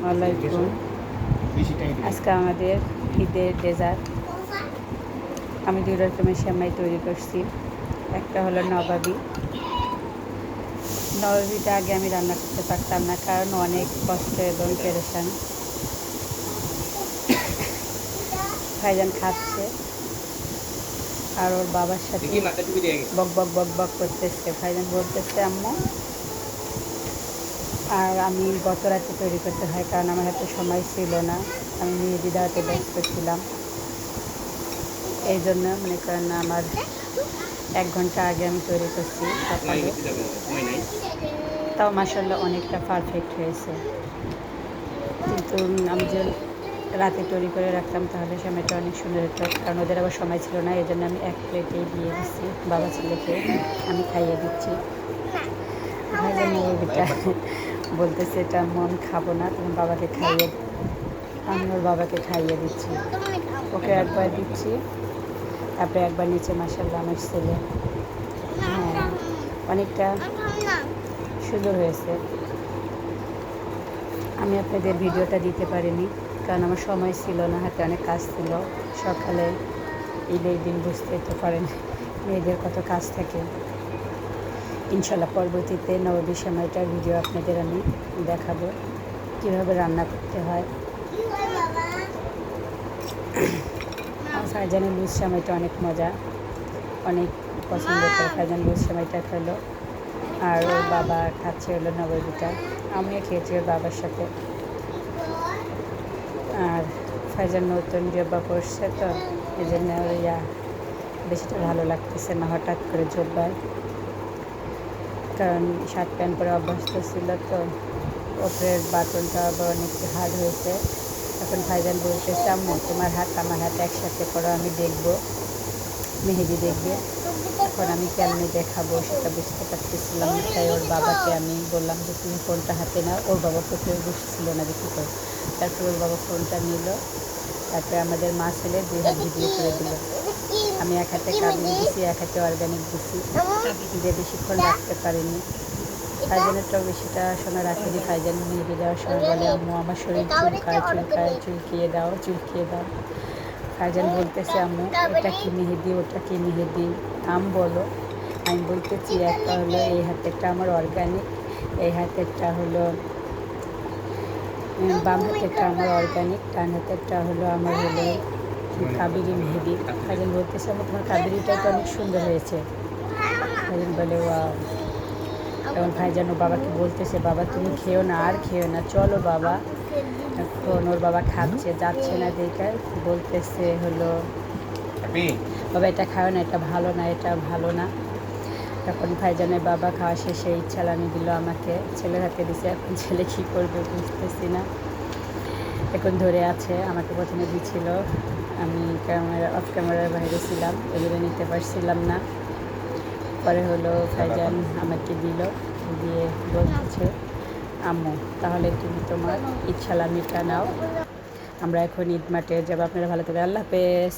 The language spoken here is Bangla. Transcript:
ওয়ালাইকুম। আজকে আমাদের ঈদের ডেজার্ট। আমি 2 রকমের সেমাই তৈরি করছি। একটা হলো নবাবী। নবাবিটা আগে আমি রান্না করতে পারতাম না, কারণ অনেক কষ্ট এবং পেরেশান। ভাইজান খাচ্ছে আর ওর বাবার সাথে বক বক বক বক করতেছে। ভাইজান বলতেছে আম্মু, আর আমি গত রাতে তৈরি করতে হয়, কারণ আমার হাতে সময় ছিল না। আমি মেহেদি দেওয়াতে ব্যস্ত ছিলাম। এই জন্য মনে করেন আমার 1 ঘন্টা আগে আমি তৈরি করছি সকালে। তাও মাশাআল্লাহ অনেকটা পারফেক্ট হয়েছে। কিন্তু আমি যে রাতে তৈরি করে রাখতাম তাহলে সময়টা অনেক সুন্দর হতো, কারণ ওদের আবার সময় ছিল না। এই জন্য আমি 1 প্লেটেই দিয়ে দিচ্ছি বাবা ছেলেকে। আমি খাইয়ে দিচ্ছি। ভাইজান মুরগিটা বলতেছে এটা মন খাবো না, তুমি বাবাকে খাইয়ে। আমি ওর বাবাকে খাইয়ে দিচ্ছি, ওকে একবার দিচ্ছি, তারপরে একবার নিচে। মাশাআল্লাহ আমার ছেলে, হ্যাঁ, অনেকটা সুন্দর হয়েছে। আমি আপনাদের ভিডিওটা দিতে পারিনি, কারণ আমার সময় ছিল না, হাতে অনেক কাজ ছিল। সকালে ঈদের দিন বুঝতেই তো পারেন মেয়েদের কত কাজ থাকে। ইনশাল্লাহ পরবর্তীতে নবাবী সেমাইটার ভিডিও আপনাদের আমি দেখাবো, কীভাবে রান্না করতে হয়। ফারজানের লুজ সেমাইটা অনেক মজা, অনেক পছন্দ করে। ফারজান লুজ সেমাইটা খেলো, আর ওর বাবা খাচ্ছে হলো নবাবিটা। আমিও খেয়েছি ওর বাবার সাথে। আর ফারজান নতুন জব্বা পড়ছে তো, এই জন্য ওর বেশিটা ভালো লাগতেছে না হঠাৎ করে জব্বার, কারণ শার্ট প্যান্ট পরে অভ্যস্ত ছিল তো। ওপরের বাটনটা আবার অনেক হার্ড হয়েছে। এখন ফারজান বলতেছে আম্মু তোমার হাত আমার হাত একসাথে করো, আমি দেখবো, মেহেদি দেখবে। এখন আমি কেমনি দেখাবো সেটা বুঝতে পারতেছিলাম। তাই ওর বাবাকে আমি বললাম যে তুমি ফোনটা হাতে নাও। ওর বাবা প্রথমে বুঝছিল না যে কী করে, তারপর ওর বাবা ফোনটা নিল। তারপরে আমাদের মা ছেলে 2 হাত ভিডিও করে দিল। আমি 1 হাতে কাবিল দিছি, 1 হাতে অর্গানিক দিছি, যে বেশিক্ষণ রাখতে পারিনি। ফারজানেরটাও বেশিটা সময় রাখেনি। ফারজান মেহেদি দেওয়ার সময় বলে আম্মু আমার শরীর চুলকায় চুলকায়, চুলকিয়ে দাও চুলকিয়ে দাও। ফারজান বলতেছে আম্মু এটা কি মেহেদি, ওটা কি মেহেদি, নাম বলো। আমি বলতেছি একটা হলো এই হাতেরটা আমার অর্গানিক, এই হাতেরটা হলো বাম হাতেরটা আমার অর্গানিক, ডান হাতেরটা হলো আমার হলো কাবেরি মেহেদি। ফারজান বলতেছে আমি তোমার কাবেরিটাই তো অনেক সুন্দর হয়েছে। ফারজান বলে ওয়াও। এখন ভাইজান ওর বাবাকে বলতেছে বাবা তুমি খেও না, আর খেও না, চলো বাবা। এখন ওর বাবা খাচ্ছে, যাচ্ছে না দেখে বলতেছে হলো বাবা এটা খাও না, এটা ভালো না, এটা ভালো না। তখন ভাইজানের বাবা খাওয়া শেষে ইচ্ছালানি দিল আমাকে, ছেলের হাতে দিছে। এখন ছেলে কী করবে বুঝতেছি না, এখন ধরে আছে। আমাকে প্রথমে দিছিল, আমি অফ ক্যামেরার বাইরে ছিলাম, এগুলো নিতে পারছিলাম না। পরে হলো ভাইজান আমাকে দিল, দিয়ে বলতেছে আম্মু তাহলে তুমি তোমার ইচ্ছালামিটা নাও, আমরা এখন ঈদ মাঠে যাবো। আপনারা ভালো থাকবেন, আল্লাহ হাফেজ।